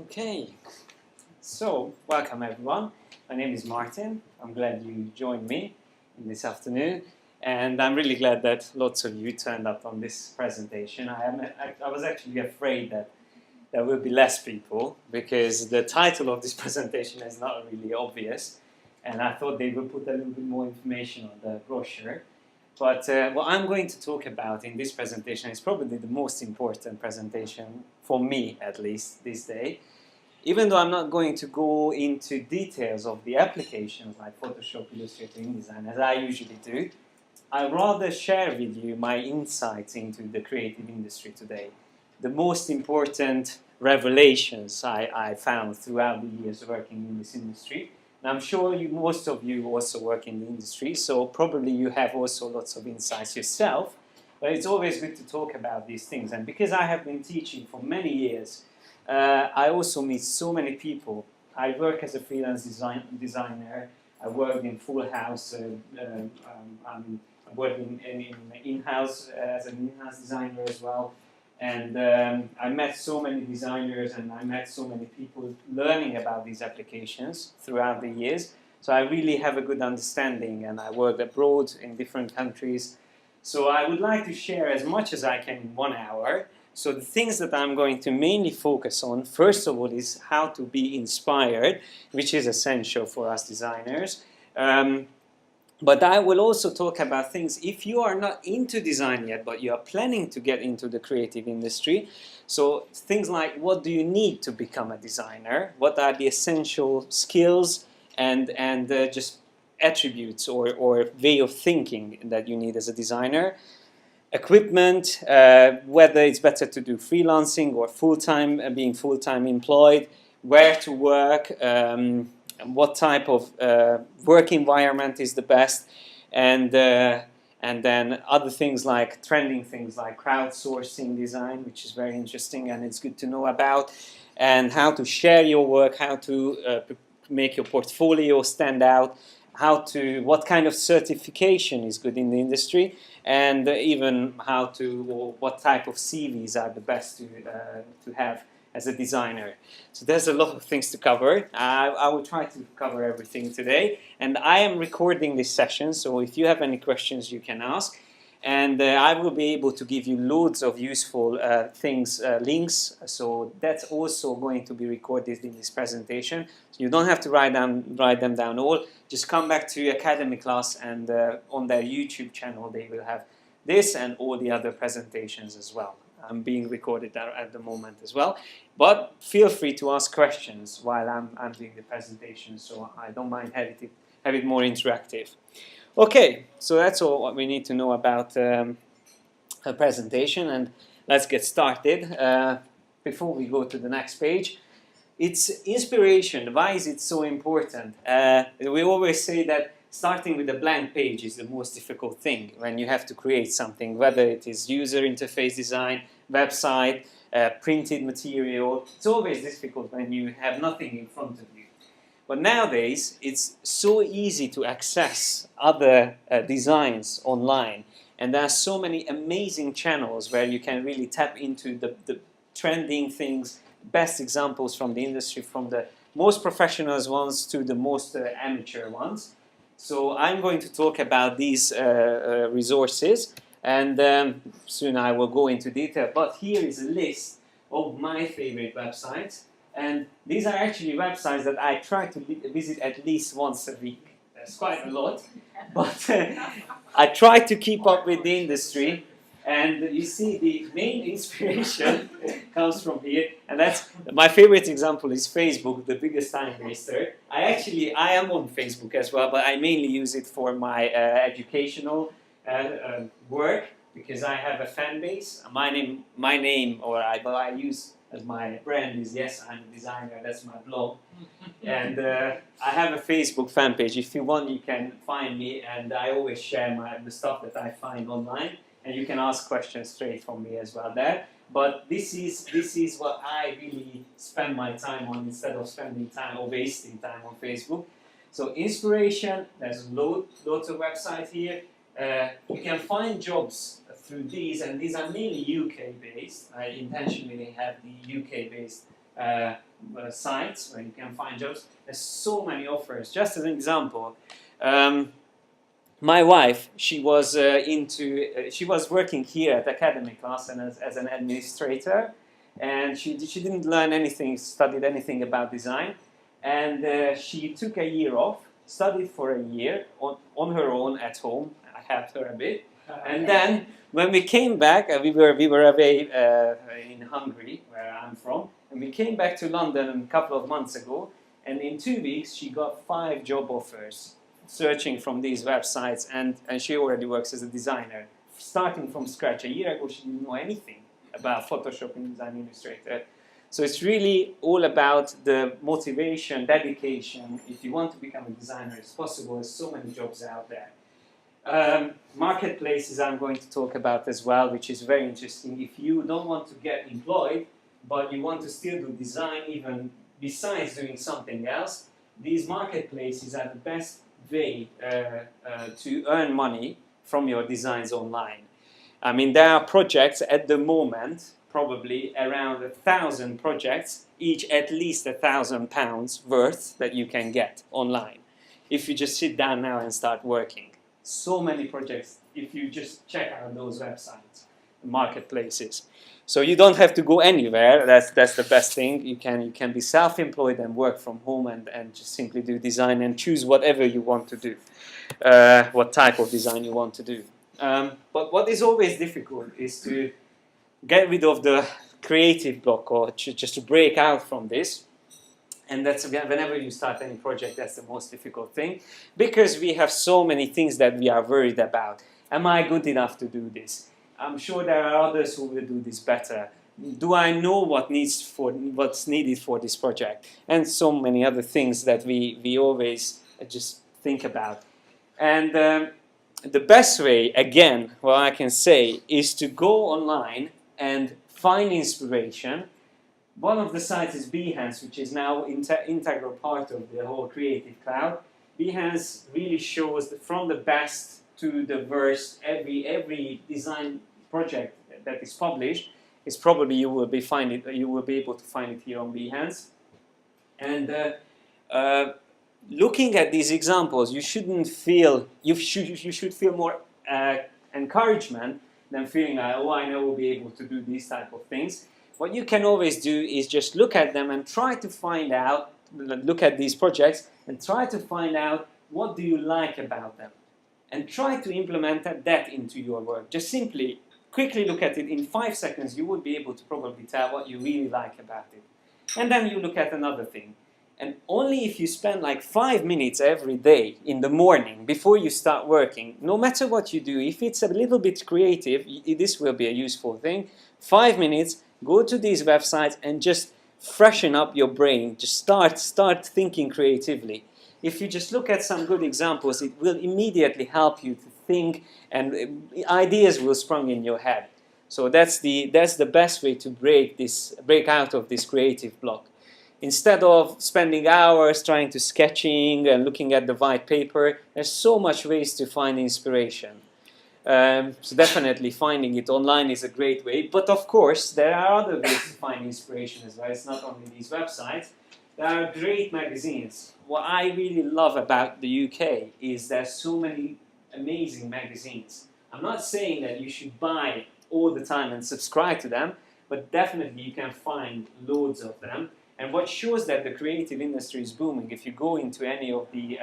Okay, so welcome everyone. My name is Martin. I'm glad you joined me this afternoon, and I'm really glad that lots of you turned up on this presentation. I was actually afraid that there will be less people because the title of this presentation is not really obvious, and I thought they would put a little bit more information on the brochure. But what I'm going to talk about in this presentation is probably the most important presentation, for me at least, this day. Even though I'm not going to go into details of the applications like Photoshop, Illustrator, InDesign, as I usually do, I'd rather share with you my insights into the creative industry today. The most important revelations I found throughout the years working in this industry. And I'm sure most of you also work in the industry, so probably you have also lots of insights yourself. But it's always good to talk about these things. And because I have been teaching for many years, I also meet so many people. I work as a freelance designer. I work in full house. I'm working in-house as an in-house designer as well. And I met so many designers and I met so many people learning about these applications throughout the years. So I really have a good understanding, and I work abroad in different countries. So I would like to share as much as I can in 1 hour. So the things that I'm going to mainly focus on, first of all, is how to be inspired, which is essential for us designers. But I will also talk about things if you are not into design yet, but you are planning to get into the creative industry. So things like, what do you need to become a designer? What are the essential skills and just attributes or way of thinking that you need as a designer? Equipment, whether it's better to do freelancing or full-time, being full-time employed, where to work, what type of work environment is the best, and then other things like trending things like crowdsourcing design, which is very interesting and it's good to know about, and how to share your work, how to make your portfolio stand out, what kind of certification is good in the industry, and even what type of CVs are the best to have as a designer. So there's a lot of things to cover. I will try to cover everything today, and I am recording this session, so if you have any questions you can ask, and I will be able to give you loads of useful links, so that's also going to be recorded in this presentation. So you don't have to write them down all, just come back to Academy class, and on their YouTube channel they will have this and all the other presentations as well. I'm being recorded at the moment as well, but feel free to ask questions while I'm doing the presentation, so I don't mind have it more interactive. Okay, so that's all what we need to know about a presentation, and let's get started. Before we go to the next page, it's inspiration. Why is it so important? We always say that starting with a blank page is the most difficult thing when you have to create something, whether it is user interface design, website, printed material. It's always difficult when you have nothing in front of you. But nowadays, it's so easy to access other designs online. And there are so many amazing channels where you can really tap into the trending things, best examples from the industry, from the most professional ones to the most amateur ones. So I'm going to talk about these resources, and soon I will go into detail. But here is a list of my favorite websites. And these are actually websites that I try to visit at least once a week. That's quite a lot, but I try to keep up with the industry. And you see, the main inspiration comes from here, and that's my favorite example is Facebook, the biggest time waster. I am on Facebook as well, but I mainly use it for my educational work because I have a fan base. My name, or I use as my brand is Yes, I'm a Designer. That's my blog, and I have a Facebook fan page. If you want, you can find me, and I always share the stuff that I find online. And you can ask questions straight from me as well there. But this is what I really spend my time on instead of spending time or wasting time on Facebook. So inspiration, there's loads of websites here. You can find jobs through these, and these are mainly UK based. I intentionally have the UK based sites where you can find jobs. There's so many offers. Just as an example, my wife, she was she was working here at academic class and as an administrator, and she didn't learn anything, studied anything about design, and she took a year off, studied for a year on her own at home. I helped her a bit, and then when we came back, we were away in Hungary, where I'm from, and we came back to London a couple of months ago, and in 2 weeks she got 5 job offers, searching from these websites, and she already works as a designer, starting from scratch. A year ago she didn't know anything about Photoshop and Design Illustrator. So it's really all about the motivation, dedication. If you want to become a designer, it's possible. There's so many jobs out there. Marketplaces I'm going to talk about as well, which is very interesting. If you don't want to get employed, but you want to still do design even besides doing something else, these marketplaces are the best way to earn money from your designs online. I mean, there are projects at the moment, probably around 1,000 projects, each at least £1,000 worth that you can get online if you just sit down now and start working. So many projects if you just check out those websites, marketplaces. So you don't have to go anywhere. That's the best thing. You can be self-employed and work from home and just simply do design and choose whatever you want to do, what type of design you want to do. But what is always difficult is to get rid of the creative block, or just to break out from this. And that's, again, whenever you start any project, that's the most difficult thing, because we have so many things that we are worried about. Am I good enough to do this? I'm sure there are others who will do this better. Do I know what's needed for this project? And so many other things that we always just think about. And the best way, again, what I can say, is to go online and find inspiration. One of the sites is Behance, which is now integral part of the whole Creative Cloud. Behance really shows from the best to the worst. Every design project that is published is probably you will be able to find it here on Behance. And looking at these examples, you should feel more encouragement than feeling like, oh, I know we'll be able to do these type of things. What you can always do is just look at them and try to find out, look at these projects and try to find out what do you like about them. And try to implement that into your work. Just simply, quickly look at it. In 5 seconds, you would be able to probably tell what you really like about it. And then you look at another thing. And only if you spend like 5 minutes every day in the morning before you start working, no matter what you do, if it's a little bit creative, this will be a useful thing. 5 minutes, go to these websites and just freshen up your brain. Just start thinking creatively. If you just look at some good examples, it will immediately help you to think, and ideas will spring in your head. So that's the best way to break out of this creative block. Instead of spending hours trying to sketching and looking at the white paper, there's so much ways to find inspiration. So definitely finding it online is a great way. But of course, there are other ways to find inspiration as well. It's not only these websites. There are great magazines. What I really love about the UK is there's so many amazing magazines. I'm not saying that you should buy all the time and subscribe to them, but definitely you can find loads of them. And what shows that the creative industry is booming, if you go into any of the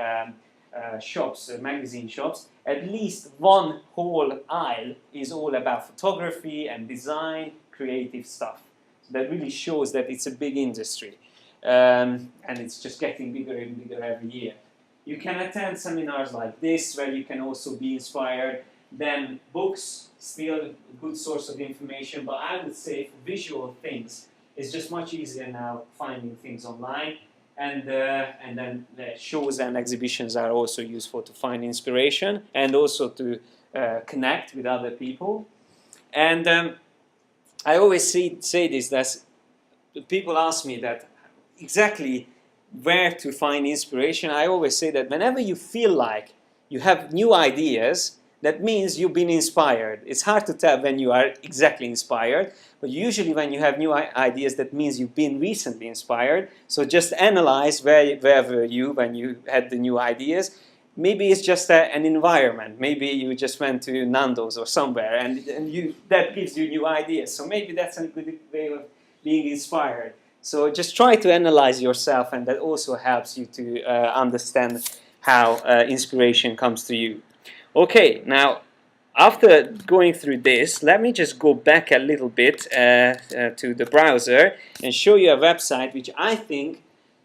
shops, magazine shops, at least one whole aisle is all about photography and design, creative stuff. So that really shows that it's a big industry. And it's just getting bigger and bigger every year. You can attend seminars like this, where you can also be inspired. Then books, still a good source of information, but I would say for visual things, it's just much easier now finding things online. And then the shows and exhibitions are also useful to find inspiration and also to connect with other people. And I always say this, that people ask me that exactly where to find inspiration. I always say that whenever you feel like you have new ideas, that means you've been inspired. It's hard to tell when you are exactly inspired, But usually when you have new ideas, that means you've been recently inspired. So just analyze where were you when you had the new ideas. Maybe it's just an environment. Maybe you just went to Nando's or somewhere, and that gives you new ideas. So maybe that's a good way of being inspired. So just try to analyze yourself, and that also helps you to understand how inspiration comes to you. Okay, now after going through this, let me just go back a little bit to the browser and show you a website which I think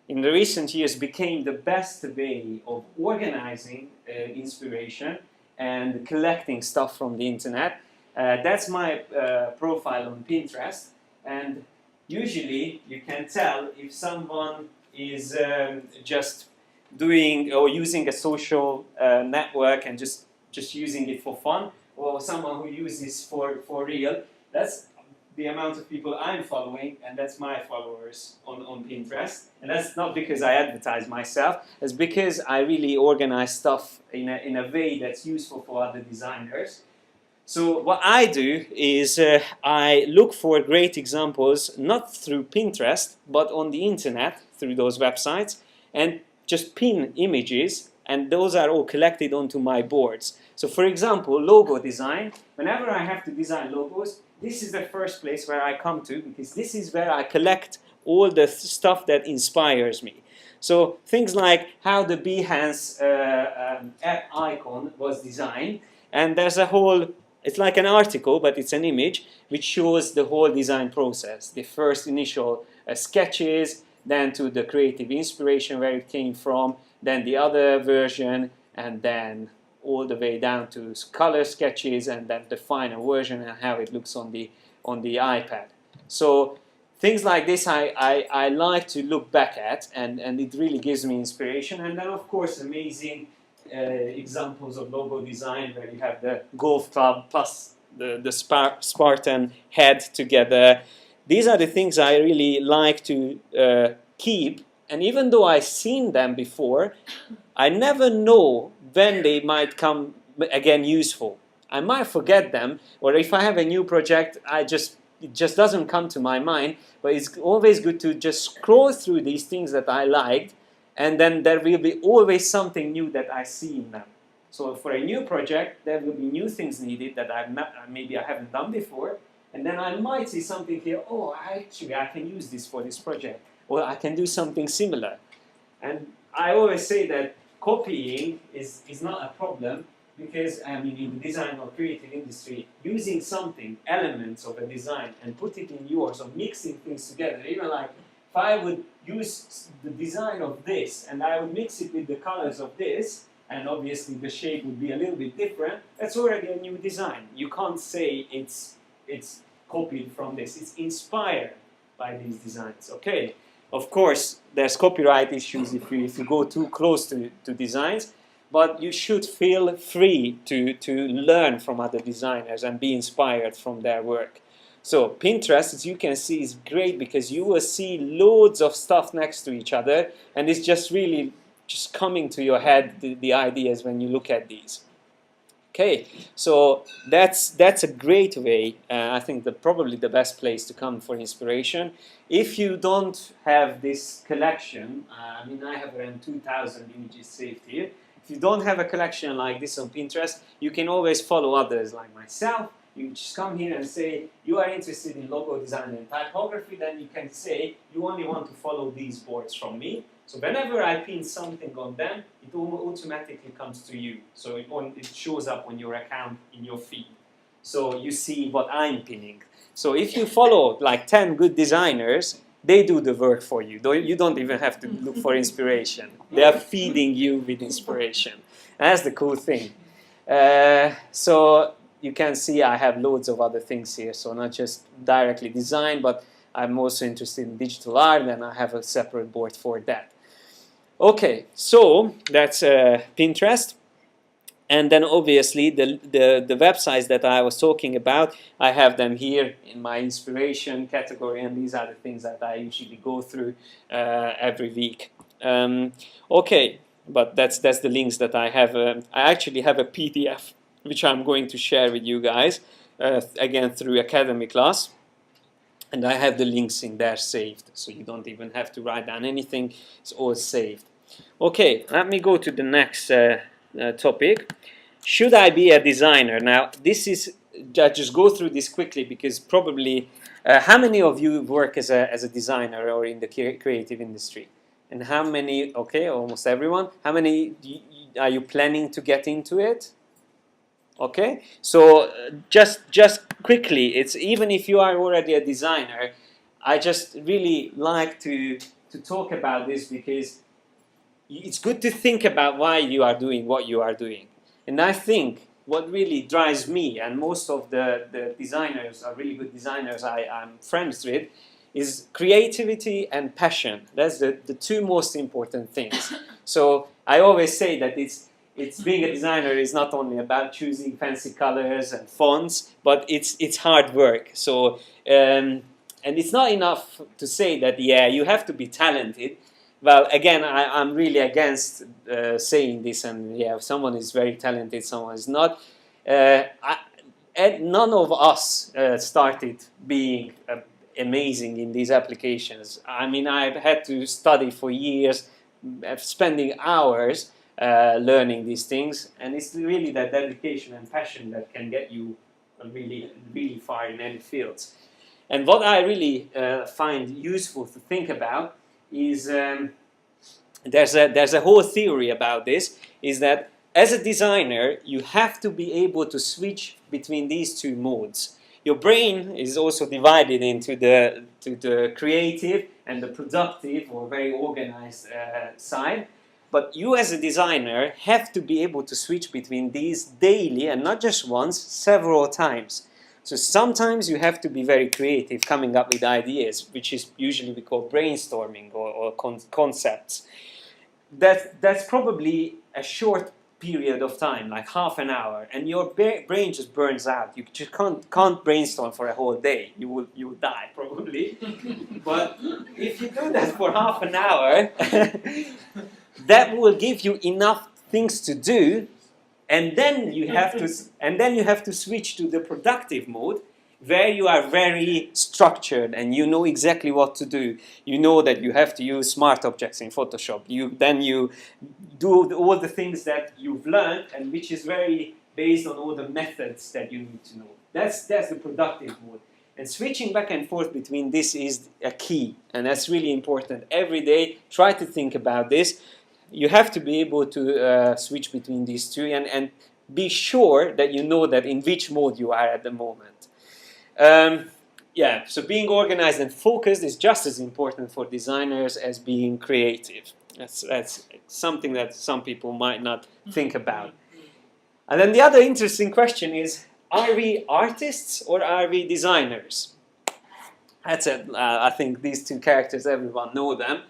in the recent years became the best way of organizing inspiration and collecting stuff from the internet. That's my profile on Pinterest, and usually you can tell if someone is just doing or using a social network and just using it for fun, or someone who uses for real. That's the amount of people I'm following, and that's my followers on Pinterest. And that's not because I advertise myself, it's because I really organize stuff in a way that's useful for other designers. So what I do is I look for great examples, not through Pinterest, but on the internet, through those websites, and just pin images, and those are all collected onto my boards. So for example, logo design, whenever I have to design logos, this is the first place where I come to, because this is where I collect all the stuff that inspires me. So things like how the Behance app icon was designed, and there's a whole, it's like an article, but it's an image, which shows the whole design process. The first initial sketches, then to the creative inspiration where it came from, then the other version, and then all the way down to color sketches, and then the final version and how it looks on the iPad. So things like this I like to look back at, and it really gives me inspiration. And then of course amazing examples of logo design where you have the golf club plus the Spartan head together. These are the things I really like to keep, and even though I've seen them before, I never know when they might come again useful. I might forget them, or if I have a new project, it just doesn't come to my mind. But it's always good to just scroll through these things that I liked, and then there will be always something new that I see in them. So for a new project, there will be new things needed that maybe I haven't done before, and then I might see something here, oh, actually I can use this for this project, or I can do something similar. And I always say that copying is not a problem, because I mean in the design or creative industry, using something, elements of a design, and put it in yours, or mixing things together, even like if I would use the design of this and I would mix it with the colors of this, and obviously the shape would be a little bit different, that's already a new design. You can't say it's copied from this, it's inspired by these designs. Okay. Of course, there's copyright issues if you go too close to designs, but you should feel free to learn from other designers and be inspired from their work. So Pinterest, as you can see, is great because you will see loads of stuff next to each other, and it's just really just coming to your head, the ideas when you look at these. Okay, so that's a great way, I think probably the best place to come for inspiration. If you don't have this collection, I mean I have around 2,000 images saved here. If you don't have a collection like this on Pinterest, you can always follow others like myself. You just come here and say you are interested in logo design and typography, then you can say you only want to follow these boards from me. So whenever I pin something on them, it automatically comes to you. So it shows up on your account in your feed. So you see what I'm pinning. So if you follow like 10 good designers, they do the work for you. You don't even have to look for inspiration. They are feeding you with inspiration. And that's the cool thing. So you can see I have loads of other things here. So not just directly design, but I'm also interested in digital art, and I have a separate board for that. Okay, so that's Pinterest. And then obviously the websites that I was talking about, I have them here in my inspiration category, and these are the things that I usually go through every week. Okay, but that's the links that I have. I actually have a PDF which I'm going to share with you guys, again through Academy class. And I have the links in there saved, so you don't even have to write down anything. It's all saved. Okay, let me go to the next topic. Should I be a designer? Now, this is, I just go through this quickly because probably, how many of you work as a designer or in the creative industry? And how many, okay, almost everyone. How many are you planning to get into it? Okay, so just quickly, it's even if you are already a designer, I just really like to talk about this because it's good to think about why you are doing what you are doing. And I think what really drives me, and most of the designers are really good designers I'm friends with, is creativity and passion. That's the two most important things. So I always say that it's being a designer is not only about choosing fancy colors and fonts, but it's hard work. So and it's not enough to say that you have to be talented. Well, again, I'm really against saying this, and if someone is very talented, someone is not. None of us started being amazing in these applications. I mean, I've had to study for years, spending hours learning these things, and it's really that dedication and passion that can get you really, really far in any fields. And what I really find useful to think about is there's a whole theory about this, is that as a designer you have to be able to switch between these two modes. Your brain is also divided into the creative and the productive or very organized side. But you as a designer have to be able to switch between these daily, and not just once, several times. So sometimes you have to be very creative, coming up with ideas, which is usually we call brainstorming or concepts. That's probably a short period of time, like half an hour, and your brain just burns out. You just can't brainstorm for a whole day. You will die probably. But if you do that for half an hour, that will give you enough things to do, and then you have to switch to the productive mode, where you are very structured and you know exactly what to do. You know that you have to use smart objects in Photoshop. You do all the things that you've learned, and which is very based on all the methods that you need to know. That's the productive mode. And switching back and forth between this is a key, and that's really important. Every day, try to think about this. You have to be able to switch between these two, and be sure that you know that in which mode you are at the moment. So being organized and focused is just as important for designers as being creative. That's something that some people might not think about. And then the other interesting question is, are we artists or are we designers? That's it. I think these two characters, everyone know them.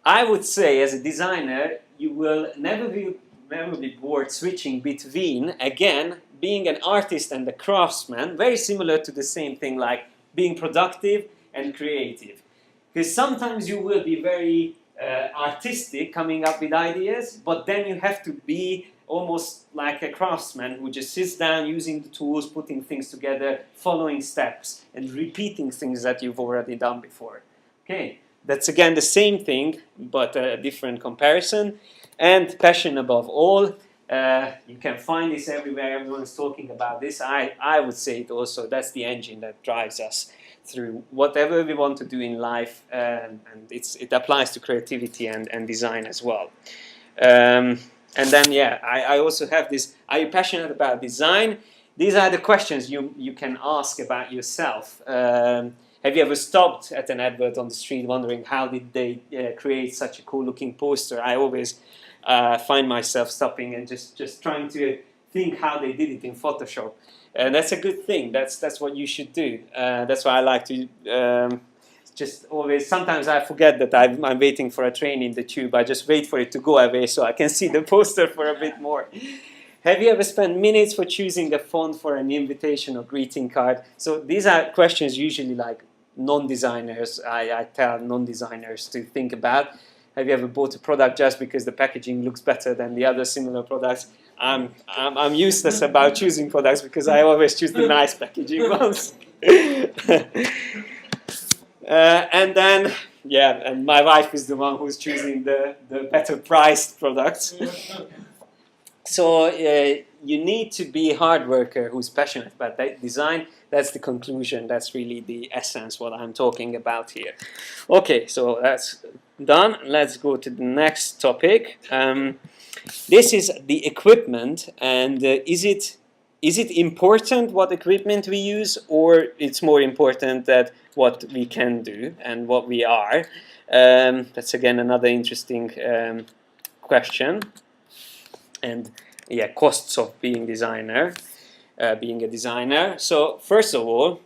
I would say, as a designer, you will never be bored switching between, again, being an artist and a craftsman, very similar to the same thing like being productive and creative. Because sometimes you will be very artistic, coming up with ideas, but then you have to be almost like a craftsman who just sits down using the tools, putting things together, following steps, and repeating things that you've already done before. Okay. That's again the same thing, but a different comparison. And passion above all. You can find this everywhere. Everyone's talking about this. I would say it also. That's the engine that drives us through whatever we want to do in life, and it applies to creativity and design as well. And then, I also have this. Are you passionate about design? These are the questions you can ask about yourself. Have you ever stopped at an advert on the street wondering how did they create such a cool-looking poster? I always find myself stopping and just trying to think how they did it in Photoshop. And that's a good thing. That's what you should do. That's why I like to just always... Sometimes I forget that I'm waiting for a train in the tube. I just wait for it to go away so I can see the poster for a bit more. Have you ever spent minutes for choosing a font for an invitation or greeting card? So these are questions usually like non-designers, I tell non-designers to think about. Have you ever bought a product just because the packaging looks better than the other similar products? I'm useless about choosing products because I always choose the nice packaging ones. And then, yeah, and my wife is the one who's choosing the better priced products. So you need to be a hard worker who's passionate about that design. That's the conclusion. That's really the essence what I'm talking about here. Okay, so that's done. Let's go to the next topic. This is the equipment, and is it important what equipment we use, or it's more important that what we can do and what we are? That's again another interesting question. And yeah, costs of being being a designer. So first of all,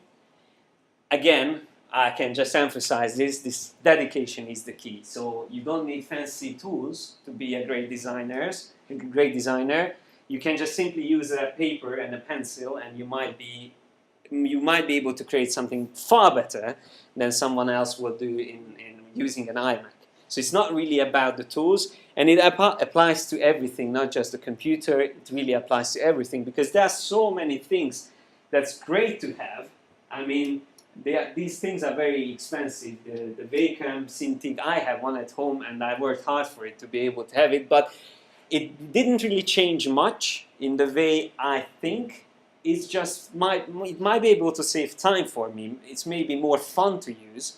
again, I can just emphasize this dedication is the key. So you don't need fancy tools to be a great designer. You can just simply use a paper and a pencil, and you might be able to create something far better than someone else will do in using an iMac. So it's not really about the tools, and it applies to everything, not just the computer. It really applies to everything, because there are so many things that's great to have. I mean, these things are very expensive. The Wacom Cintiq, I have one at home, and I worked hard for it to be able to have it, but it didn't really change much in the way I think. It's just it might be able to save time for me. It's maybe more fun to use,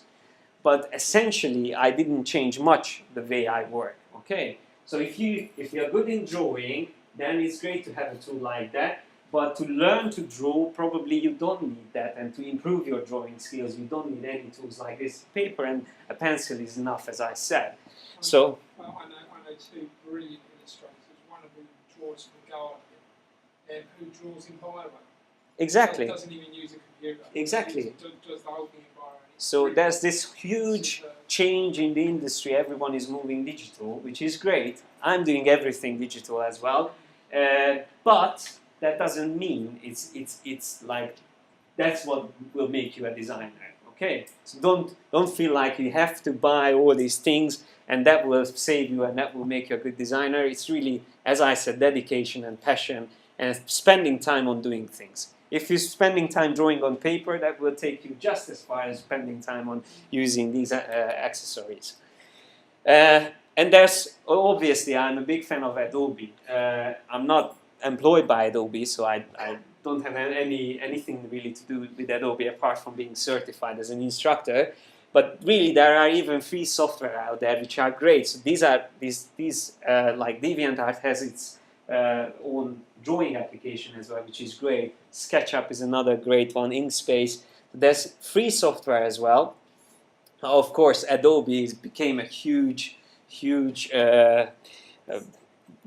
but essentially I didn't change much the way I work. Okay, so if you're good in drawing, then it's great to have a tool like that. But to learn to draw, probably you don't need that, and to improve your drawing skills, you don't need any tools like this. Paper and a pencil is enough, as I said. So I know two brilliant illustrators. One of them draws for the Guardian, who draws in Biro. exactly. So doesn't even use a computer. Exactly. Does the whole thing in Biro. So there's this huge change in the industry. Everyone is moving digital, which is great. I'm doing everything digital as well, but that doesn't mean it's like that's what will make you a designer. Okay, so don't feel like you have to buy all these things and that will save you and that will make you a good designer. It's really, as I said, dedication and passion and spending time on doing things. If you're spending time drawing on paper, that will take you just as far as spending time on using these accessories. And there's, obviously, I'm a big fan of Adobe. I'm not employed by Adobe, so I don't have anything really to do with Adobe apart from being certified as an instructor. But really, there are even free software out there which are great. So these like DeviantArt has its own drawing application as well, which is great. SketchUp is another great one. Inkspace. There's free software as well. Of course, Adobe became a huge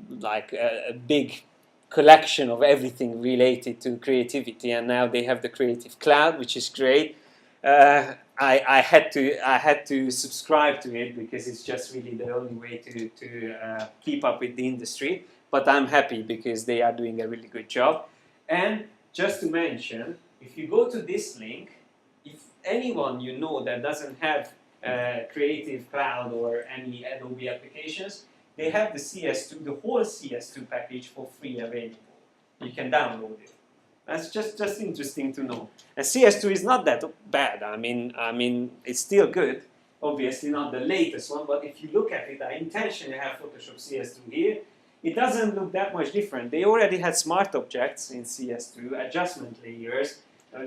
like a big collection of everything related to creativity, and now they have the Creative Cloud, which is great. I had to subscribe to it because it's just really the only way to keep up with the industry. But I'm happy because they are doing a really good job. And just to mention, if you go to this link, if anyone you know that doesn't have Creative Cloud or any Adobe applications, they have the CS2, the whole CS2 package for free available. You can download it. That's just interesting to know. And CS2 is not that bad. I mean, it's still good. Obviously not the latest one, but if you look at it, I intentionally have Photoshop CS2 here. It doesn't look that much different. They already had smart objects in CS2, adjustment layers.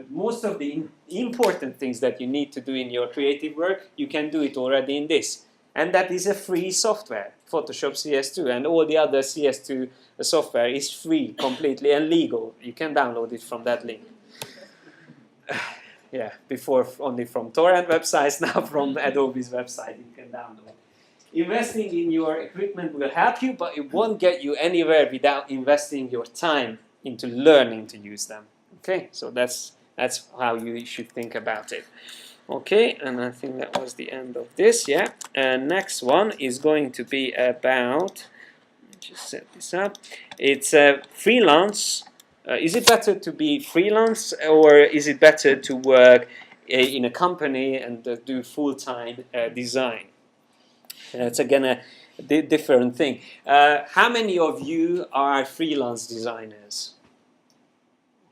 Most of the important things that you need to do in your creative work, you can do it already in this. And that is a free software, Photoshop CS2, and all the other CS2 software is free, completely, and legal. You can download it from that link. Yeah, before only from torrent websites, now from Adobe's website you can download. Investing in your equipment will help you, but it won't get you anywhere without investing your time into learning to use them. Okay, so that's how you should think about it. Okay, and I think that was the end of this, yeah. And next one is going to be about, just set this up, it's freelance. Is it better to be freelance or is it better to work in a company and do full-time design? It's again a different thing. How many of you are freelance designers?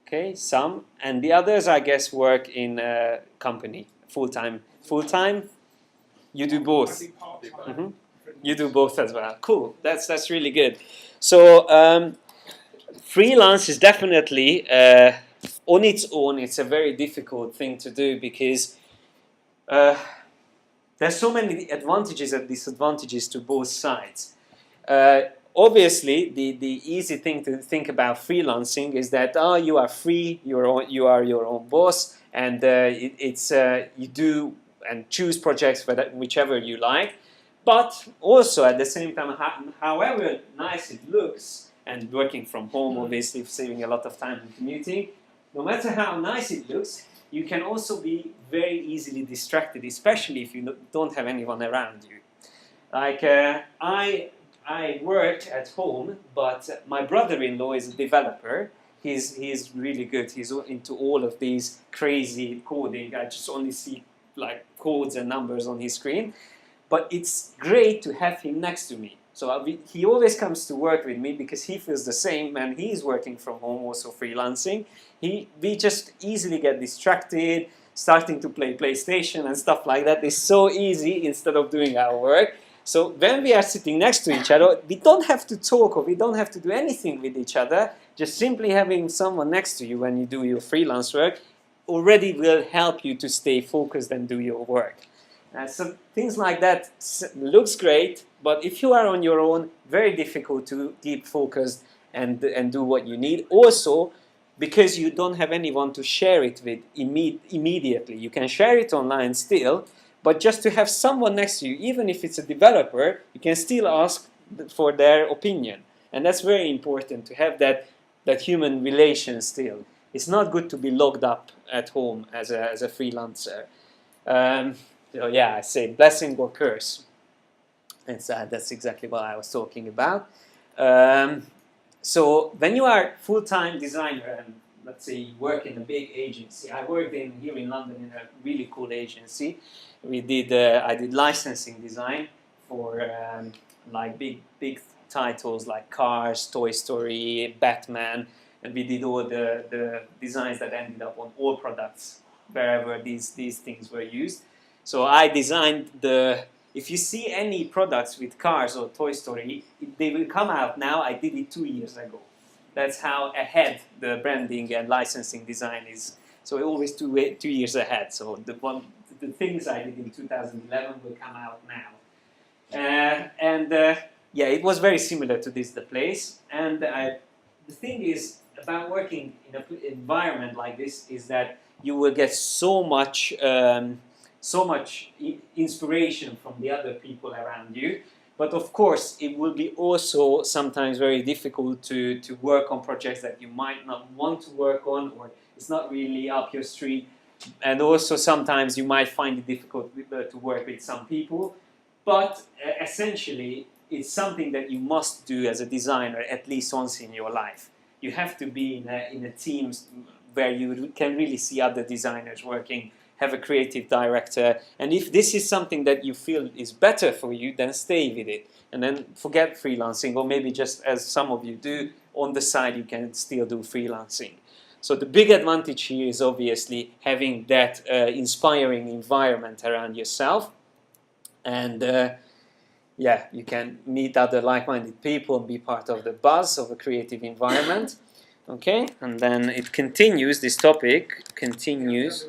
Okay, some. And the others, I guess, work in a company, full-time full-time? You do both? I do part-time. You do both as well. Cool, that's really good. So freelance is definitely, on its own, it's a very difficult thing to do because there's so many advantages and disadvantages to both sides. Obviously, the easy thing to think about freelancing is that you are free, you are your own boss, and you do and choose projects for that, whichever you like. But also at the same time, however nice it looks, and working from home, obviously saving a lot of time in commuting, no matter how nice it looks, you can also be very easily distracted, especially if you don't have anyone around you. Like I work at home, but my brother-in-law is a developer. He's really good. He's into all of these crazy coding. I just only see like codes and numbers on his screen. But it's great to have him next to me. So he always comes to work with me because he feels the same, and he's working from home, also freelancing. We just easily get distracted, starting to play PlayStation and stuff like that. It's so easy instead of doing our work. So when we are sitting next to each other, we don't have to talk or we don't have to do anything with each other. Just simply having someone next to you when you do your freelance work already will help you to stay focused and do your work. So things like that looks great, but if you are on your own, very difficult to keep focused and do what you need. Also, because you don't have anyone to share it with immediately. You can share it online still, but just to have someone next to you, even if it's a developer, you can still ask for their opinion. And that's very important to have that human relation still. It's not good to be locked up at home as a freelancer. So yeah, I say blessing or curse. That's exactly what I was talking about. So when you are full-time designer and let's say you work in a big agency, I worked here in London in a really cool agency. I did licensing design for like big titles like Cars, Toy Story, Batman, and we did all the designs that ended up on all products wherever these things were used. So I designed if you see any products with Cars or Toy Story, they will come out now. I did it 2 years ago. That's how ahead the branding and licensing design is. So always 2 years ahead. So the things I did in 2011 will come out now. Yeah, it was very similar to the place. And the thing is about working in an environment like this is that you will get so much inspiration from the other people around you. But of course, it will be also sometimes very difficult to work on projects that you might not want to work on, or it's not really up your street. And also sometimes you might find it difficult to work with some people. But essentially, it's something that you must do as a designer at least once in your life. You have to be in a team where you can really see other designers working, have a creative director, and if this is something that you feel is better for you, then stay with it. And then forget freelancing, or maybe just as some of you do, on the side you can still do freelancing. So the big advantage here is obviously having that inspiring environment around yourself. And yeah, you can meet other like-minded people and be part of the buzz of a creative environment. Okay, and then it continues, this topic continues.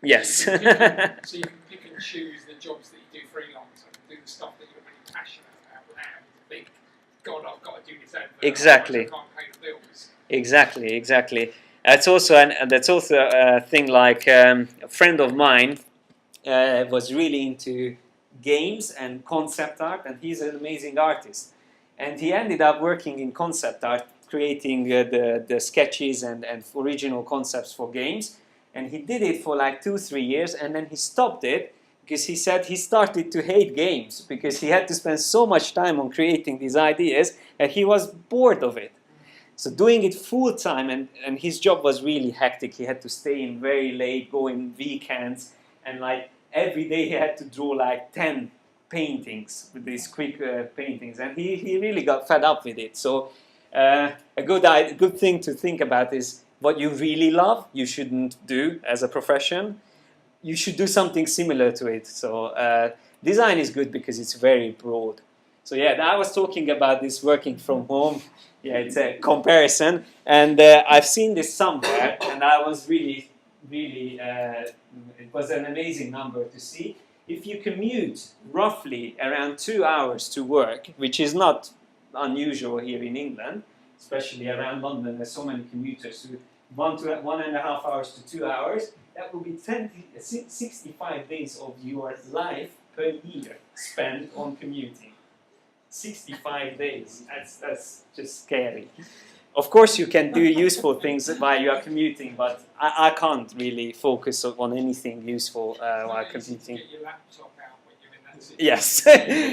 Yes. So you can pick and choose the jobs that you do freelance and do the stuff that you're really passionate about without think, God, I've got to do this advert. Exactly. I can't pay the bills. Exactly. That's also a thing like a friend of mine was really into games and concept art, and he's an amazing artist. And he ended up working in concept art, creating the sketches and original concepts for games. And he did it for like 2-3 years, and then he stopped it because he said he started to hate games because he had to spend so much time on creating these ideas that he was bored of it. So doing it full time, and his job was really hectic. He had to stay in very late, go in weekends, and like every day he had to draw like 10 paintings with these quick paintings, and he really got fed up with it. So a good thing to think about is what you really love, you shouldn't do as a profession. You should do something similar to it. So design is good because it's very broad. So yeah, I was talking about this working from home. Yeah, it's a comparison, and I've seen this somewhere, and I was really, it was an amazing number to see. If you commute roughly around 2 hours to work, which is not unusual here in England, especially around London, there's so many commuters who 1.5 hours to 2 hours, that will be 65 days of your life per year spent on commuting. 65 days, that's just scary. Of course you can do useful things while you are commuting, but I can't really focus on anything useful while commuting. Get your laptop out when you're in that situation. Yes.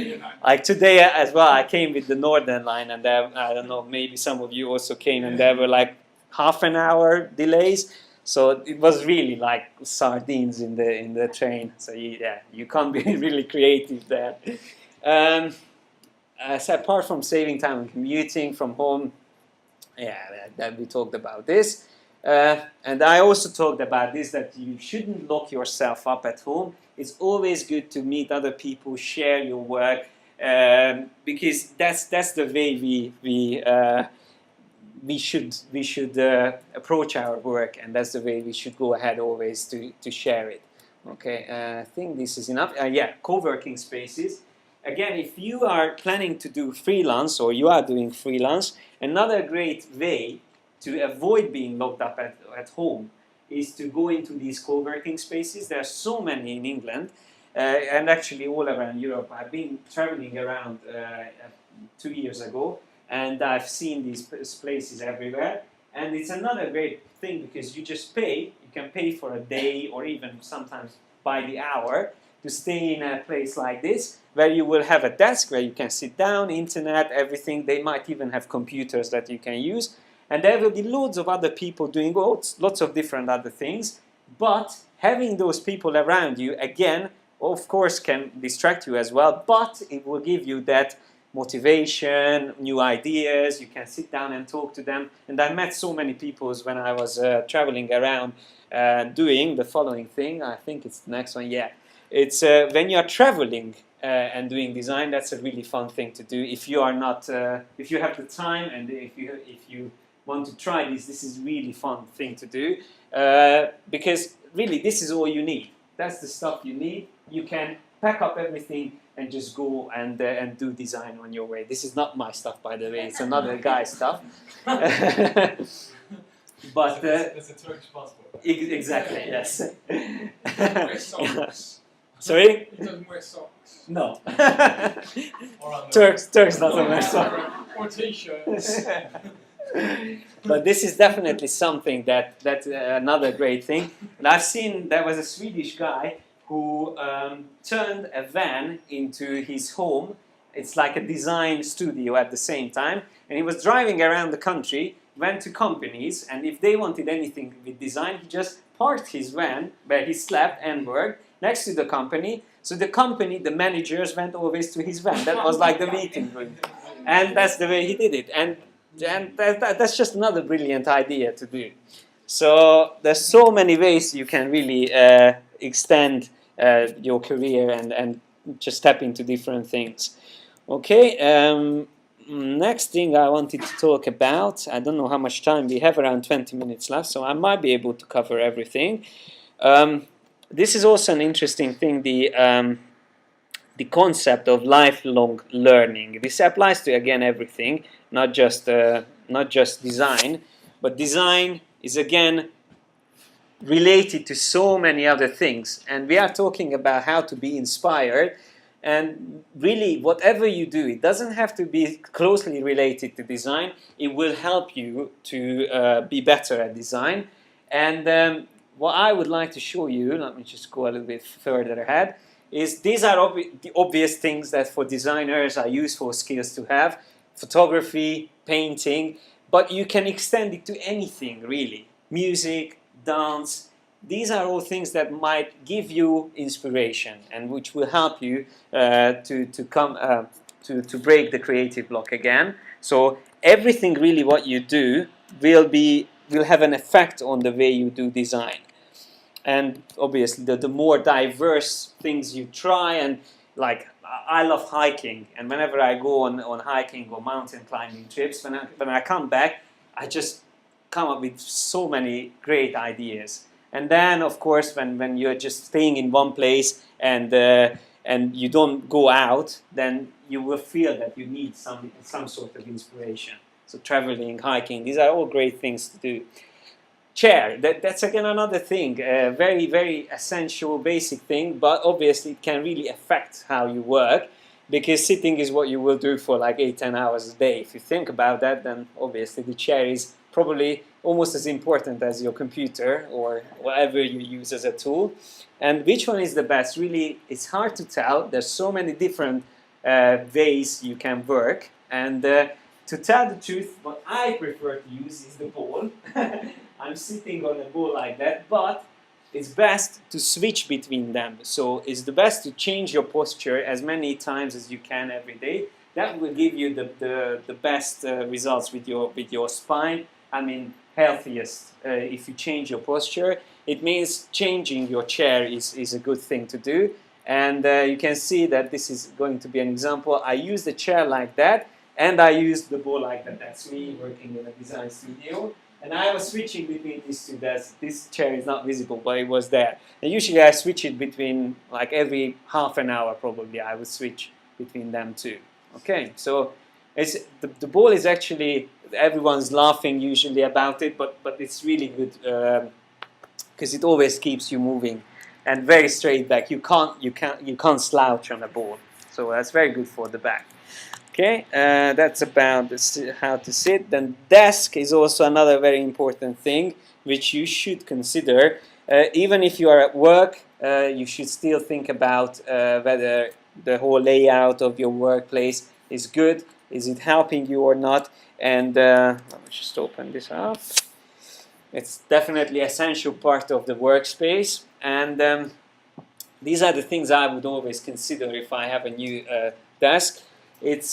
You know. Like today as well, I came with the Northern line, and there, I don't know, maybe some of you also came, and there were like half an hour delays. So it was really like sardines in the train. So you can't be really creative there. So apart from saving time and commuting from home, that we talked about this. And I also talked about this, that you shouldn't lock yourself up at home. It's always good to meet other people, share your work, because that's the way we should approach our work, and that's the way we should go ahead always to share it. Okay, I think this is enough. Co-working spaces. Again, if you are planning to do freelance, or you are doing freelance, another great way to avoid being locked up at home is to go into these co-working spaces. There are so many in England, and actually all around Europe. I've been traveling around 2 years ago, and I've seen these places everywhere. And it's another great thing because you just pay. You can pay for a day, or even sometimes by the hour, to stay in a place like this, where you will have a desk where you can sit down, internet, everything. They might even have computers that you can use. And there will be loads of other people doing lots of different other things. But having those people around you, again, of course, can distract you as well. But it will give you that motivation, new ideas. You can sit down and talk to them. And I met so many people when I was traveling around doing the following thing. I think it's the next one. Yeah. It's when you are traveling and doing design, that's a really fun thing to do. If you are not, if you have the time, and if you want to try this is really fun thing to do, because really this is all you need. That's the stuff you need. You can pack up everything and just go and do design on your way. This is not my stuff, by the way. It's another guy's stuff. But it's a Turkish passport. Exactly. Yes. Wear socks. Sorry? It doesn't wear socks. No. Or Turks doesn't wear socks. Or t-shirts. But this is definitely something that's another great thing. And I've seen there was a Swedish guy who turned a van into his home. It's like a design studio at the same time. And he was driving around the country, went to companies, and if they wanted anything with design, he just parked his van where he slept and worked next to the company. So the managers went always to his van. That was like the meeting room. And that's the way he did it. And that's just another brilliant idea to do. So there's so many ways you can really extend your career and just step into different things. Okay, next thing I wanted to talk about, I don't know how much time we have, around 20 minutes left, so I might be able to cover everything. This is also an interesting thing, the concept of lifelong learning. This applies to, again, everything, not just design, but design is, again, related to so many other things. And we are talking about how to be inspired. And really, whatever you do, it doesn't have to be closely related to design. It will help you to be better at design. And what I would like to show you, let me just go a little bit further ahead, is these are the obvious things that for designers are useful skills to have. Photography, painting, but you can extend it to anything, really. Music, dance. These are all things that might give you inspiration and which will help you to break the creative block again. So everything really what you do will be will have an effect on the way you do design. And obviously, the more diverse things you try, and like I love hiking, and whenever I go on hiking or mountain climbing trips, when I come back, I just come up with so many great ideas. And then, of course, when you're just staying in one place and you don't go out, then you will feel that you need some sort of inspiration. So traveling, hiking, these are all great things to do. Chair, that's again another thing, very, very essential, basic thing, but obviously it can really affect how you work, because sitting is what you will do for like 8-10 hours a day. If you think about that, then obviously the chair is probably almost as important as your computer or whatever you use as a tool. And which one is the best? Really, it's hard to tell. There's so many different ways you can work, and to tell the truth, what I prefer to use is the ball. I'm sitting on a ball like that, but it's best to switch between them. So it's the best to change your posture as many times as you can every day. That will give you the best results with your spine. I mean, healthiest if you change your posture. It means changing your chair is a good thing to do. And you can see that this is going to be an example. I use the chair like that, and I use the ball like that. That's me working in a design studio. And I was switching between these two desks. This chair is not visible, but it was there. And usually I switch it between, like every half an hour probably, I would switch between them two. Okay, so the ball is actually, everyone's laughing usually about it, but it's really good because it always keeps you moving and very straight back. You can't slouch on a ball, so that's very good for the back. Okay, that's about how to sit. Then desk is also another very important thing which you should consider. Even if you are at work, you should still think about whether the whole layout of your workplace is good. Is it helping you or not? And let me just open this up. It's definitely an essential part of the workspace. And these are the things I would always consider if I have a new desk. It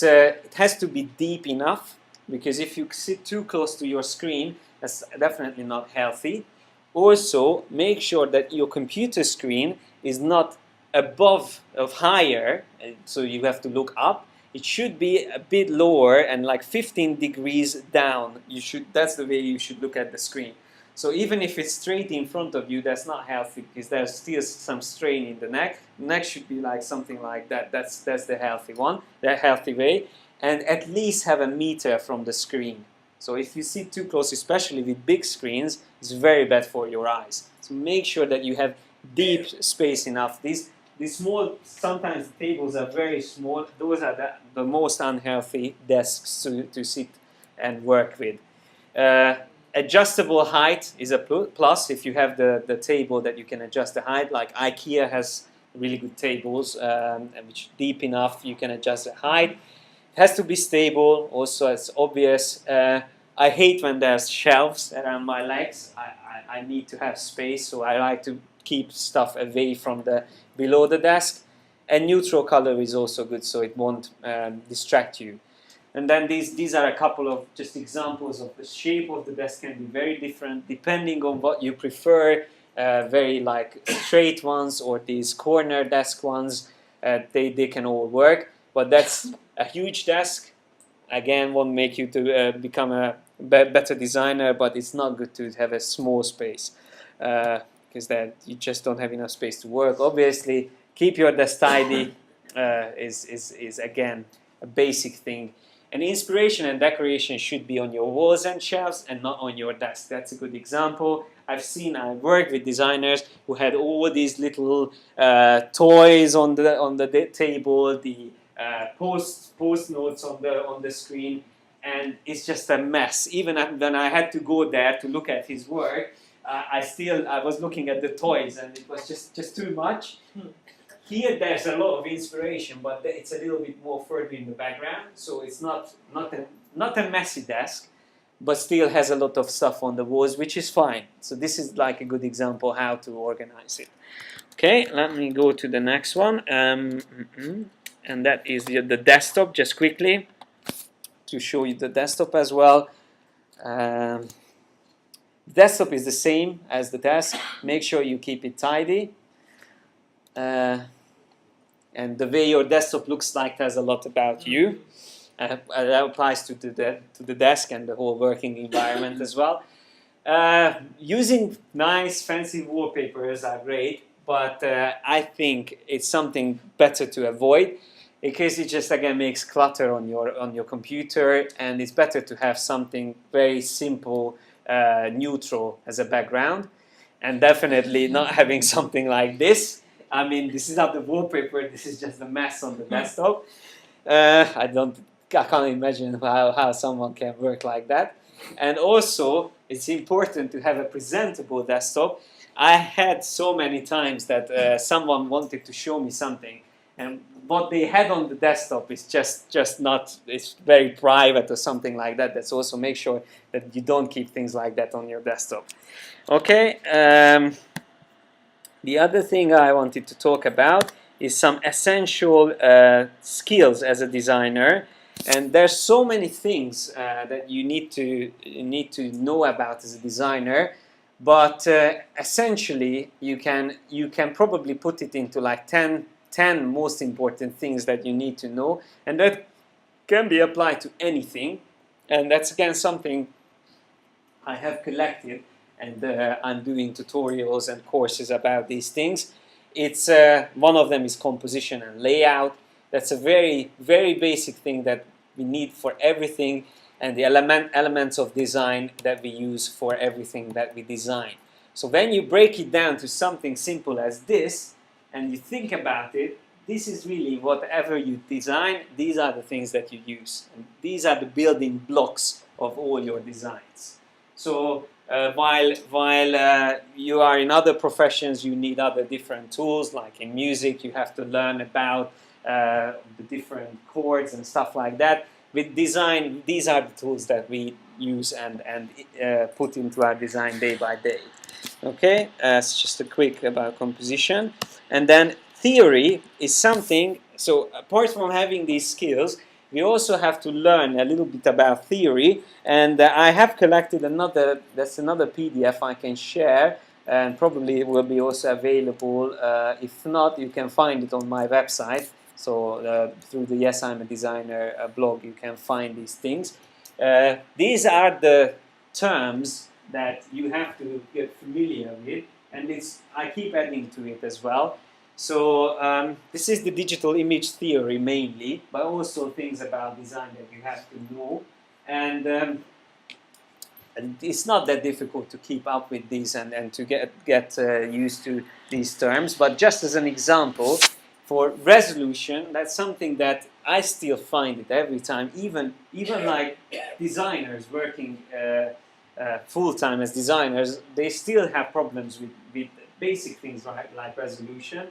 has to be deep enough, because if you sit too close to your screen, that's definitely not healthy. Also, make sure that your computer screen is not above or higher, so you have to look up. It should be a bit lower and like 15 degrees down. That's the way you should look at the screen. So even if it's straight in front of you, that's not healthy, because there's still some strain in the neck. The neck should be like something like that. That's the healthy one, the healthy way. And at least have a meter from the screen. So if you sit too close, especially with big screens, it's very bad for your eyes. So make sure that you have deep space enough. These small, sometimes tables are very small. Those are the most unhealthy desks to sit and work with. Adjustable height is a plus if you have the table that you can adjust the height. Like IKEA has really good tables, which deep enough you can adjust the height. It has to be stable. Also, it's obvious. I hate when there's shelves around my legs. I need to have space, so I like to keep stuff away from below the desk. And neutral color is also good, so it won't distract you. And then these are a couple of just examples of the shape of the desk can be very different depending on what you prefer. Very like straight ones or these corner desk ones, they can all work. But that's a huge desk. Again, won't make you to become a better designer, but it's not good to have a small space because then you just don't have enough space to work. Obviously, keep your desk tidy is again a basic thing. And inspiration and decoration should be on your walls and shelves and not on your desk. That's a good example. I've worked with designers who had all these little toys on the table, the post notes on the screen, and it's just a mess. Even when I had to go there to look at his work, I was looking at the toys, and it was just too much. Here there's a lot of inspiration, but it's a little bit more further in the background, so it's not a messy desk, but still has a lot of stuff on the walls, which is fine. So this is like a good example how to organize it. Okay, let me go to the next one, and that is the desktop. Just quickly to show you the desktop as well. Desktop is the same as the desk. Make sure you keep it tidy. And the way your desktop looks like tells a lot about you. That applies to the desk and the whole working environment as well. Using nice fancy wallpapers are great, but I think it's something better to avoid because it just again makes clutter on your computer, and it's better to have something very simple, neutral as a background, and definitely not having something like this. I mean, this is not the wallpaper. This is just a mess on the desktop. I can't imagine how someone can work like that. And also, it's important to have a presentable desktop. I had so many times that someone wanted to show me something, and what they had on the desktop is just not, it's very private or something like that. That's also make sure that you don't keep things like that on your desktop. Okay. The other thing I wanted to talk about is some essential skills as a designer. And there's so many things that you need to know about as a designer, but essentially you can probably put it into like 10 most important things that you need to know, and that can be applied to anything. And that's again something I have collected, and I'm doing tutorials and courses about these things. It's one of them is composition and layout. That's a very, very basic thing that we need for everything, and the elements of design that we use for everything that we design. So when you break it down to something simple as this, and you think about it, this is really whatever you design, these are the things that you use. And these are the building blocks of all your designs. So while you are in other professions, you need other different tools, like in music, you have to learn about the different chords and stuff like that. With design, these are the tools that we use and put into our design day by day. Okay, it's just a quick about composition. And then theory is something, so apart from having these skills, we also have to learn a little bit about theory. And I have collected that's another PDF I can share, and probably it will be also available. If not, you can find it on my website. So through the Yes, I'm a Designer blog, you can find these things. These are the terms that you have to get familiar with, and I keep adding to it as well. So this is the digital image theory mainly, but also things about design that you have to know. And it's not that difficult to keep up with these and to get used to these terms. But just as an example, for resolution, that's something that I still find it every time, even like designers working full-time as designers, they still have problems with basic things like resolution.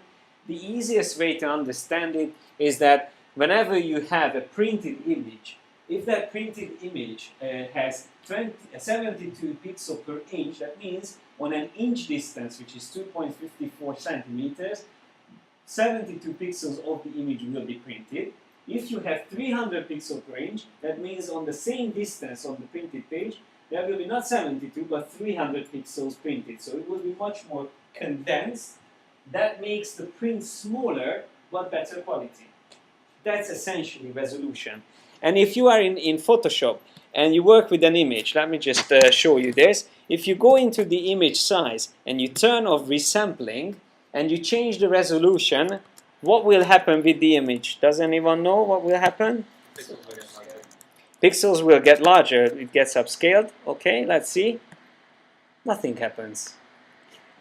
The easiest way to understand it is that whenever you have a printed image, if that printed image has 72 pixels per inch, that means on an inch distance, which is 2.54 centimeters, 72 pixels of the image will be printed. If you have 300 pixels per inch, that means on the same distance on the printed page, there will be not 72 but 300 pixels printed. So it will be much more condensed. That makes the print smaller but better quality. That's essentially resolution. And if you are in Photoshop and you work with an image, let me just show you this. If you go into the image size and you turn off resampling and you change the resolution, what will happen with the image? Does anyone know what will happen? Pixels will get larger. It gets upscaled. Okay, let's see. Nothing happens.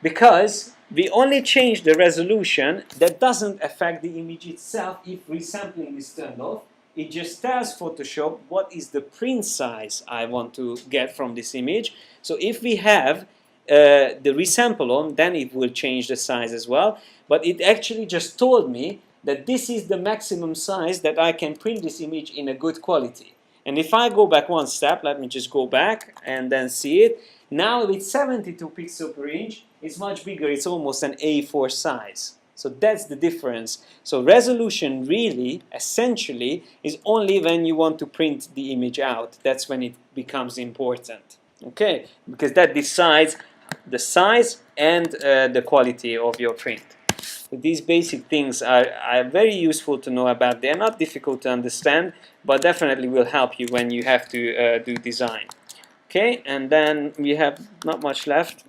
Because we only change the resolution. That doesn't affect the image itself if resampling is turned off. It just tells Photoshop what is the print size I want to get from this image. So if we have the resample on, then it will change the size as well. But it actually just told me that this is the maximum size that I can print this image in a good quality. And if I go back one step, let me just go back and then see it. Now with 72 pixels per inch, it's much bigger. It's almost an A4 size. So that's the difference. So resolution really, essentially, is only when you want to print the image out. That's when it becomes important. Okay, because that decides the size and the quality of your print. These basic things are very useful to know about. They're not difficult to understand, but definitely will help you when you have to do design. Okay, and then we have not much left.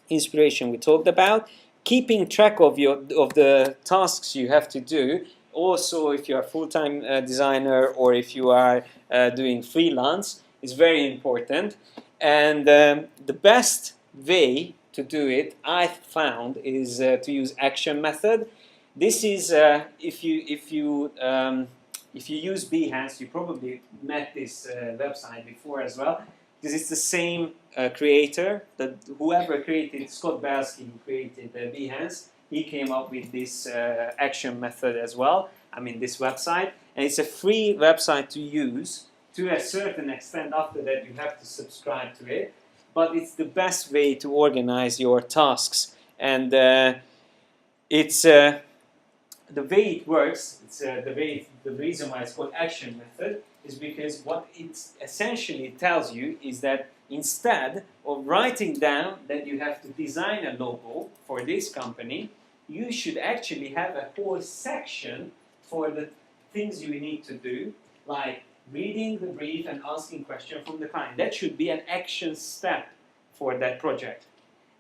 Inspiration we talked about. Keeping track of the tasks you have to do. Also, if you are a full-time designer or if you are doing freelance, is very important. And the best way to do it, I found, is to use action method. This is if you use Behance, you probably met this website before as well, because it's the same creator. That whoever created Scott Belsky, who created Behance, he came up with this action method as well. I mean, this website, and it's a free website to use to a certain extent. After that, you have to subscribe to it, but it's the best way to organize your tasks, and it's the way it works. It's the reason why it's called action method is because what it essentially tells you is that instead of writing down that you have to design a logo for this company, you should actually have a whole section for the things you need to do, like reading the brief and asking questions from the client. That should be an action step for that project.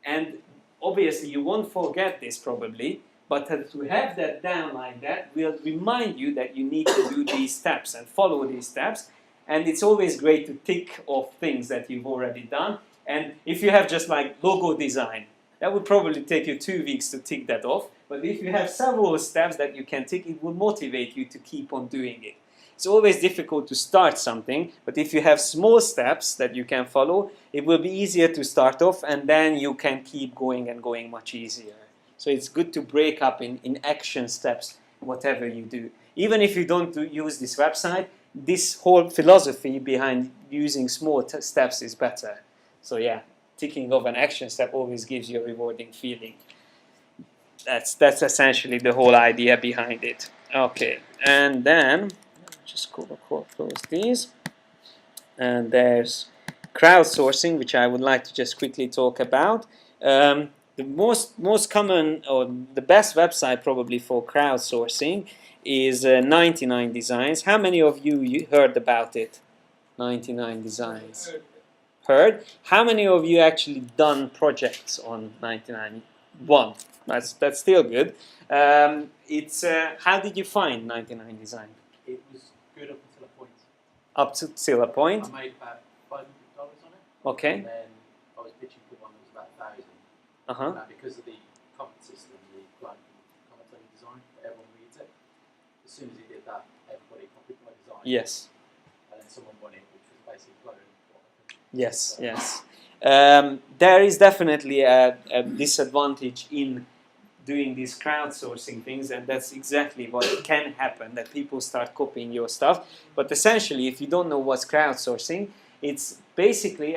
And obviously you won't forget this probably, but to have that down like that will remind you that you need to do these steps and follow these steps. And it's always great to tick off things that you've already done. And if you have just like logo design, that would probably take you 2 weeks to tick that off. But if you have several steps that you can tick, it will motivate you to keep on doing it. It's always difficult to start something, but if you have small steps that you can follow, it will be easier to start off, and then you can keep going and going much easier. So it's good to break up in action steps, whatever you do. Even if you don't use this website, this whole philosophy behind using small steps is better. So yeah, ticking off an action step always gives you a rewarding feeling. That's essentially the whole idea behind it. Okay, and then just close these. And there's crowdsourcing, which I would like to just quickly talk about. The most common or the best website probably for crowdsourcing is 99 Designs. How many of you heard about it? 99 Designs. Heard? How many of you actually done projects on 99? One. That's still good. It's how did you find 99 Design? It was good up until a point. Up to till a point. I made about $500 on it. Okay. And then I was pitching for one that was about 1,000. Uh-huh. Because of the comment system, the client can comment on your design, but everyone reads it. As soon as he did that, everybody copied my design. Yes. And then someone won it, which was basically clone. Yes, yes. There is definitely a disadvantage in doing these crowdsourcing things, and that's exactly what can happen, that people start copying your stuff. But essentially, if you don't know what's crowdsourcing, it's basically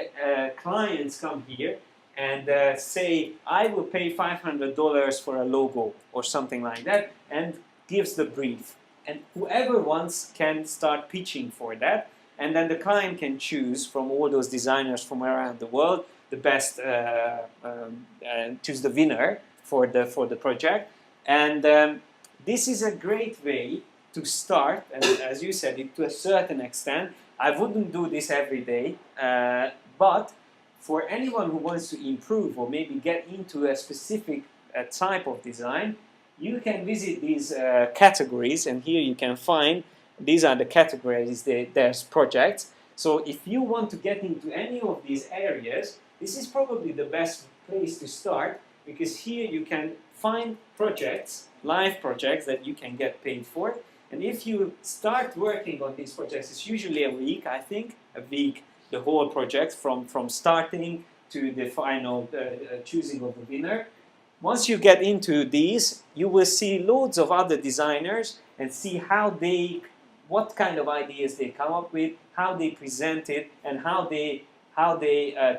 clients come here and say, I will pay $500 for a logo or something like that, and gives the brief. And whoever wants can start pitching for that, and then the client can choose from all those designers from around the world the best, choose the winner for the project. And this is a great way to start, and as you said, it to a certain extent. I wouldn't do this every day, but for anyone who wants to improve or maybe get into a specific type of design, you can visit these categories, and here you can find these are the categories, there's projects. So if you want to get into any of these areas, this is probably the best place to start, because here you can find projects, live projects that you can get paid for. And if you start working on these projects, it's usually a week, I think, the whole project from starting to the final choosing of the winner. Once you get into these, you will see loads of other designers and see what kind of ideas they come up with, how they present it, and how they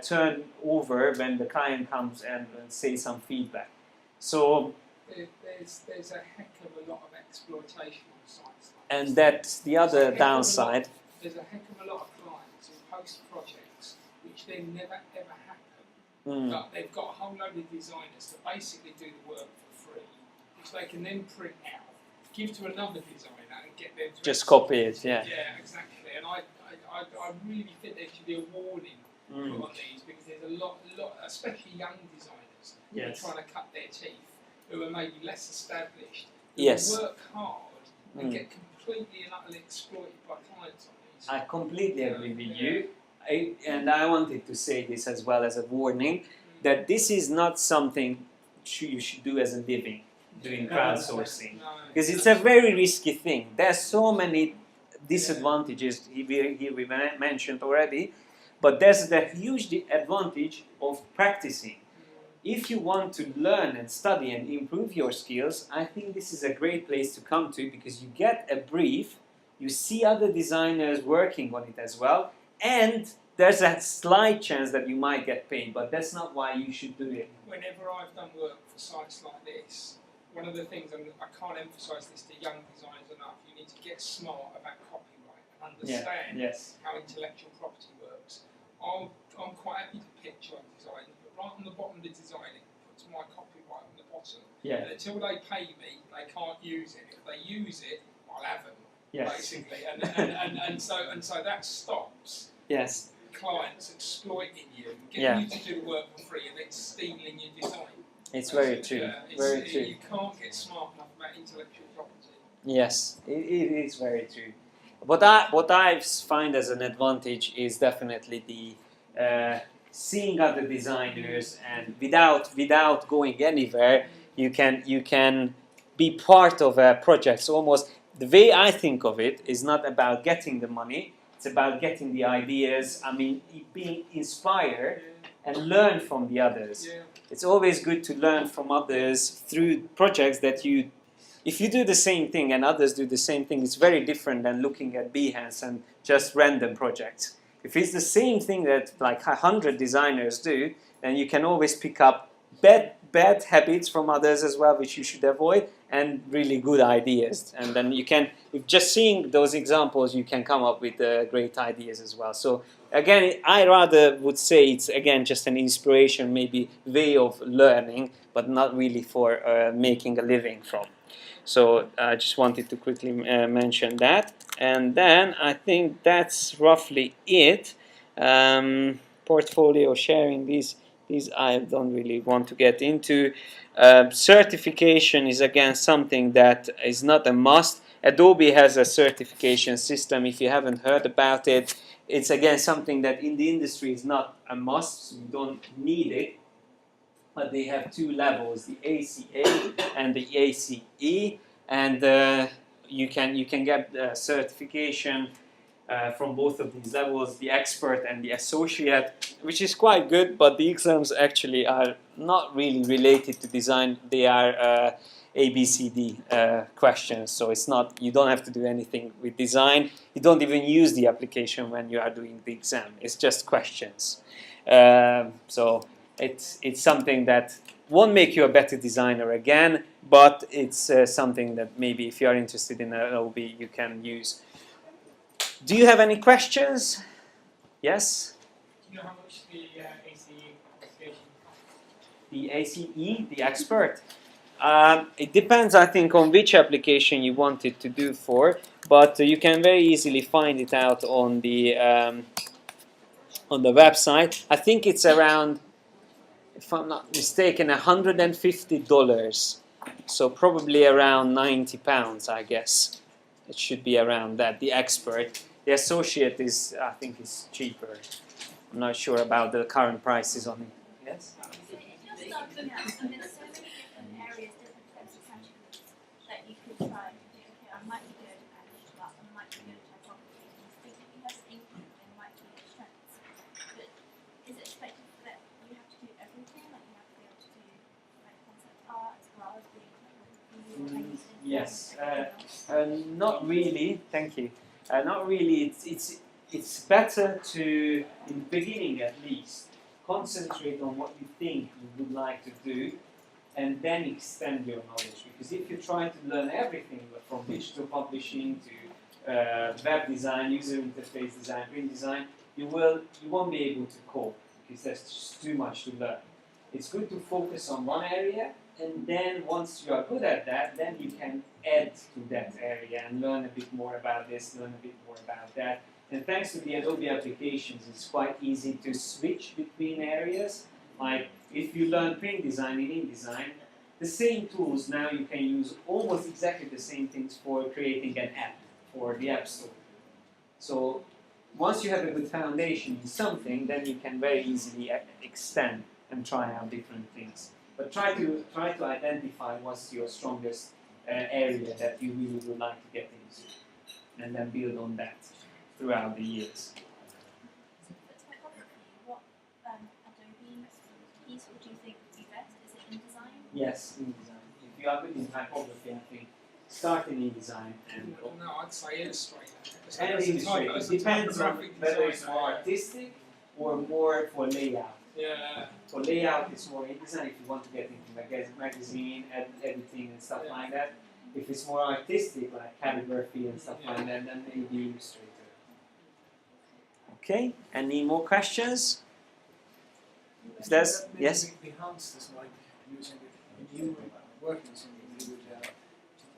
turn over when the client comes and say some feedback. So there's a heck of a lot of exploitation on sites. And that's the other downside. There's a heck of a lot of clients who post projects which then never ever happen. Mm. But they've got a whole load of designers to basically do the work for free, which they can then print out, give to another designer, and get them to Just execute. copy it, yeah. Yeah, exactly. And I really think there should be a warning put on these, because there's a lot, especially young designers who Yes. are trying to cut their teeth, who are maybe less established, who Yes. work hard and get completely and utterly exploited by clients on these. I completely agree with you. And I wanted to say this as well as a warning, that this is not something you should do as a living, doing crowdsourcing. Because it's a very risky thing. There's so many disadvantages we mentioned already, but there's the huge advantage of practicing. If you want to learn and study and improve your skills, I think this is a great place to come to, because you get a brief, you see other designers working on it as well, and there's a slight chance that you might get paid, but that's not why you should do it. Whenever I've done work for sites like this, one of the things, and I can't emphasise this to young designers enough, you need to get smart about copyright and understand how intellectual property works. I'm quite happy to pitch on design, but right on the bottom of the design it puts my copyright on the bottom. And until they pay me, they can't use it. If they use it, I'll have them, basically. And so that stops clients exploiting you, getting you to do the work for free, and then stealing your design. It's very true. Very true. You can't get smart enough about intellectual property. Yes, it is very true. What I find as an advantage is definitely the seeing other designers, and without going anywhere, you can be part of a project. So almost the way I think of it is not about getting the money; it's about getting the ideas. I mean, being inspired and learn from the others. It's always good to learn from others through projects that you. If you do the same thing and others do the same thing, it's very different than looking at Behance and just random projects. If it's the same thing that like 100 designers do, then you can always pick up bad habits from others as well, which you should avoid, and really good ideas. And then you can, if just seeing those examples, you can come up with great ideas as well. So again, I rather would say it's again just an inspiration, maybe way of learning, but not really for making a living from. So I just wanted to quickly mention that. And then I think that's roughly it. Portfolio sharing, these I don't really want to get into. Certification is again something that is not a must. Adobe has a certification system. If you haven't heard about it, it's again something that in the industry is not a must, so you don't need it. But they have two levels, the ACA and the ACE, and you can get certification from both of these levels, the expert and the associate, which is quite good, but the exams actually are not really related to design. They are ABCD questions, so it's not, you don't have to do anything with design. You don't even use the application when you are doing the exam. It's just questions. So it's something that won't make you a better designer again, but it's something that maybe if you are interested in Adobe, you can use. Do you have any questions? Yes? Do you know how much the ACE qualification costs? The ACE, the expert? It depends, I think, on which application you want it to do for, but you can very easily find it out on the website. I think it's around, if I'm not mistaken, $150. So probably around £90, I guess. It should be around that, the expert. The associate is, I think, is cheaper. I'm not sure about the current prices on it. Yes? So if you're starting out, and there's so many different areas, different types of categories that you could try and think, okay, I might be good at management, but I might be good at typography, and you think that you have English, there might be your strengths. But is it expected that you have to do everything? Like you have to be able to do like concept art as well as doing typography? Yes. Not really. Thank you. Not really. It's better to, in the beginning at least, concentrate on what you think you would like to do, and then extend your knowledge. Because if you try to learn everything from digital publishing to web design, user interface design, print design, you won't be able to cope because there's just too much to learn. It's good to focus on one area, and then once you are good at that, then you can add to that area and learn a bit more about this, learn a bit more about that. And thanks to the Adobe applications, it's quite easy to switch between areas. Like if you learn print design in InDesign, the same tools now you can use almost exactly the same things for creating an app for the App Store. So once you have a good foundation in something, then you can very easily extend and try out different things. But try to identify what's your strongest area that you really would like to get into, and then build on that throughout the years. What Adobe piece would you think would be best? Is it InDesign? Yes, InDesign. If you are good in typography, I think start in InDesign and go. No, I'd say Illustrator. And Illustrator. It depends on whether it's more artistic or more for layout. Yeah. For layout, it's more InDesign if you want to get into magazine, editing and stuff like that. If it's more artistic, like calligraphy and stuff like that, then maybe Illustrator. Okay, any more questions? If there's, yes? Enhance this, like using it, when you were working on something, you would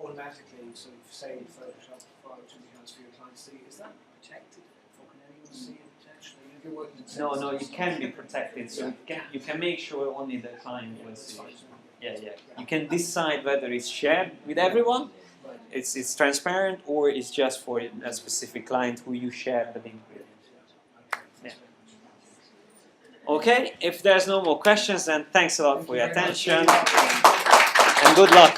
automatically sort of save Photoshop file to enhance for your clients. So is that protected, or can anyone see it potentially? If you're working in No, you can be protected, so you can make sure only the client will see it. Yeah. You can decide whether it's shared with everyone, it's transparent, or it's just for a specific client who you share the link with. Yeah. Okay, if there's no more questions, then thanks a lot for your attention and good luck.